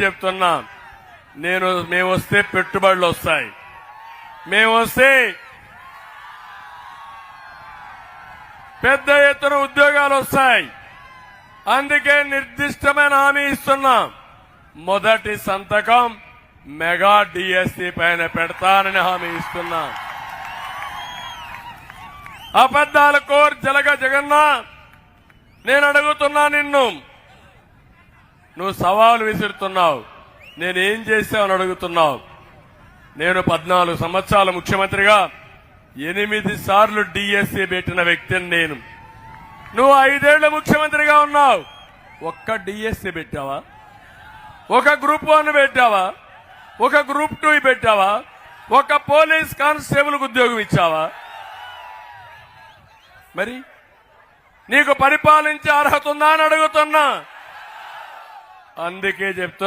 చెప్తున్నా, మేము వస్తే పెట్టుబడులు వస్తాయి, మేము వస్తే పెద్ద ఎత్తున ఉద్యోగాలు వస్తాయి. అందుకే నిర్దిష్టమైన హామీ ఇస్తున్నాం. మొదటి సంతకం మెగా డిఎస్సి పైన పెడతానని హామీ ఇస్తున్నా. అబద్దాల కోర్ జగన్నా, నేను అడుగుతున్నా నిన్ను, నువ్వు సవాలు విసురుతున్నావు, నేనేం చేశావని అడుగుతున్నావు. నేను 14 సంవత్సరాల ముఖ్యమంత్రిగా 8 సార్లు డిఎస్సి పెట్టిన వ్యక్తిని నేను. నువ్వు 5 ఏళ్ల ముఖ్యమంత్రిగా ఉన్నావు, ఒక్క డిఎస్సి పెట్టావా? ఒక గ్రూప్ 1 పెట్టావా? ఒక గ్రూప్ 2 పెట్టావా? ఒక పోలీస్ కానిస్టేబుల్ ఉద్యోగం ఇచ్చావా? మరి నీకు పరిపాలించే అర్హత ఉందా అని అడుగుతున్నా. అందుకే చెప్తున్నా.